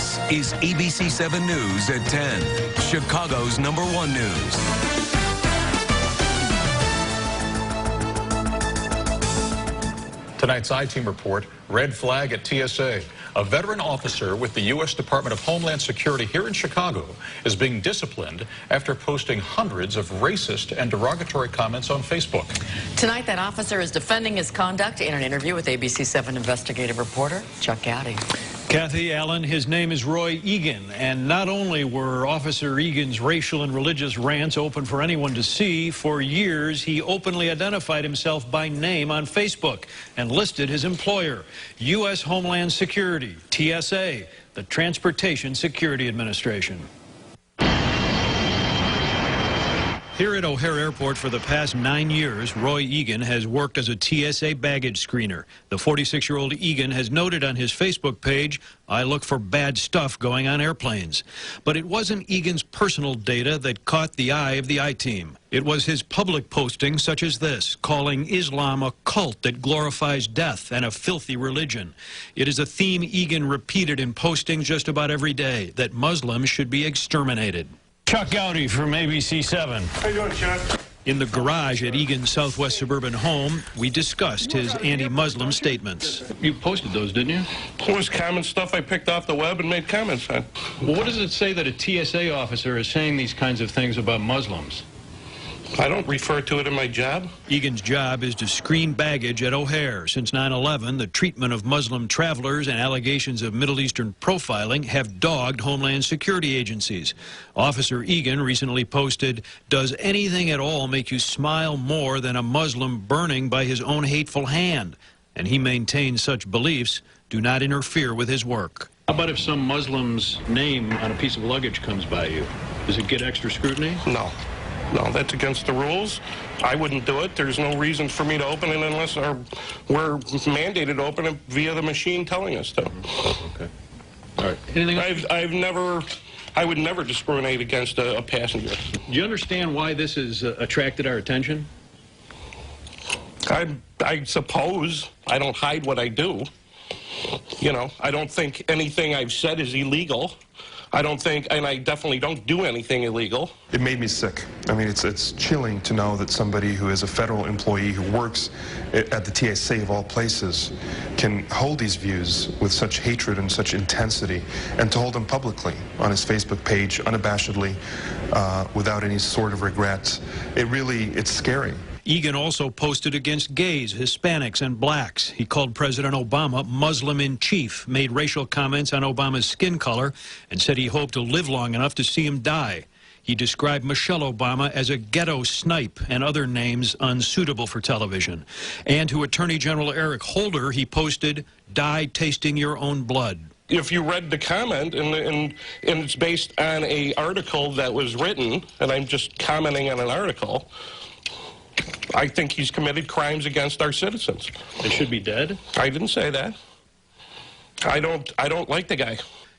This is ABC 7 News at 10, Chicago's #1 news. Tonight's I-Team report, red flag at TSA. A veteran officer with the U.S. Department of Homeland Security here in Chicago is being disciplined after posting hundreds of racist and derogatory comments on Facebook. Tonight, that officer is defending his conduct in an interview with ABC 7 investigative reporter Chuck Gowdy. Kathy Allen, his name is Roy Egan, and not only were Officer Egan's racial and religious rants open for anyone to see, for years he openly identified himself by name on Facebook and listed his employer, U.S. Homeland Security, TSA, the Transportation Security Administration. Here at O'Hare Airport for the past 9 years, Roy Egan has worked as a TSA baggage screener. The 46-year-old Egan has noted on his Facebook page, "I look for bad stuff going on airplanes." But it wasn't Egan's personal data that caught the eye of the I-Team. It was his public postings such as this, calling Islam a cult that glorifies death and a filthy religion. It is a theme Egan repeated in postings just about every day, that Muslims should be exterminated. Chuck Gowdy from ABC 7. How you doing, Chuck? In the garage at Egan's southwest suburban home, we discussed his anti-Muslim statements. You posted those, didn't you? It was common stuff I picked off the web and made comments on. Well, what does it say that a TSA officer is saying these kinds of things about Muslims? I don't refer to it in my job. Egan's job is to screen baggage at O'Hare. Since 9/11, the treatment of Muslim travelers and allegations of Middle Eastern profiling have dogged Homeland Security agencies. Officer Egan recently posted, "Does anything at all make you smile more than a Muslim burning by his own hateful hand?" And he maintains such beliefs do not interfere with his work. How about if some Muslim's name on a piece of luggage comes by you? Does it get extra scrutiny? No. No, that's against the rules. I wouldn't do it. There's no reason for me to open it unless we're mandated to open it via the machine telling us to. Okay. All right. Anything else? I would never discriminate against a passenger. Do you understand why this has attracted our attention? I suppose. I don't hide what I do. You know, I don't think anything I've said is illegal. I don't think, and I definitely don't do anything illegal. It made me sick. I mean, it's chilling to know that somebody who is a federal employee who works at the TSA of all places can hold these views with such hatred and such intensity, and to hold them publicly on his Facebook page, unabashedly, without any sort of regret. It's scary. Egan also posted against gays, Hispanics, and blacks. He called President Obama Muslim-in-chief, made racial comments on Obama's skin color, and said he hoped to live long enough to see him die. He described Michelle Obama as a ghetto snipe and other names unsuitable for television. And to Attorney General Eric Holder, he posted, "Die tasting your own blood." If you read the comment, and it's based on an article that was written, and I'm just commenting on an article, I think he's committed crimes against our citizens. They should be dead? I didn't say that. I don't like the guy.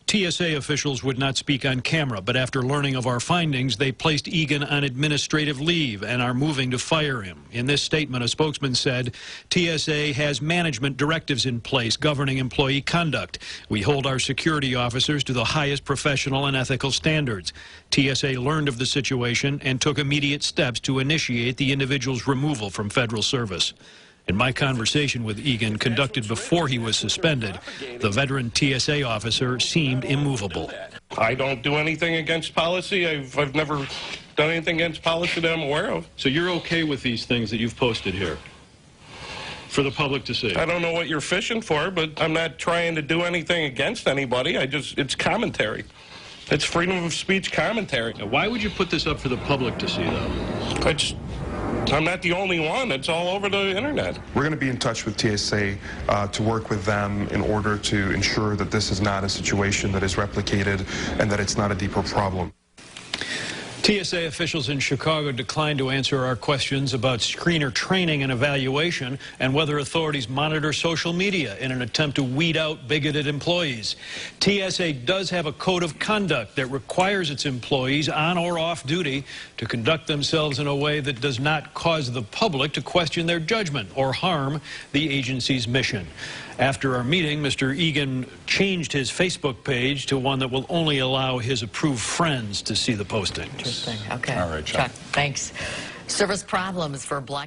TSA officials would not speak on camera, but after learning of our findings, they placed Egan on administrative leave and are moving to fire him. In this statement, a spokesman said, "TSA has management directives in place governing employee conduct. We hold our security officers to the highest professional and ethical standards. TSA learned of the situation and took immediate steps to initiate the individual's removal from federal service." In my conversation with Egan, conducted before he was suspended, the veteran TSA officer seemed immovable. I don't do anything against policy. I've never done anything against policy that I'm aware of. So you're okay with these things that you've posted here for the public to see? I don't know what you're fishing for, but I'm not trying to do anything against anybody. It's commentary. It's freedom of speech commentary. Now, why would you put this up for the public to see, though? I'm not the only one. It's all over the internet. We're going to be in touch with TSA to work with them in order to ensure that this is not a situation that is replicated and that it's not a deeper problem. TSA officials in Chicago declined to answer our questions about screener training and evaluation and whether authorities monitor social media in an attempt to weed out bigoted employees. TSA does have a code of conduct that requires its employees on or off duty to conduct themselves in a way that does not cause the public to question their judgment or harm the agency's mission. After our meeting, Mr. Egan changed his Facebook page to one that will only allow his approved friends to see the postings. Interesting. Okay. All right, Chuck. Thanks. Service problems for Black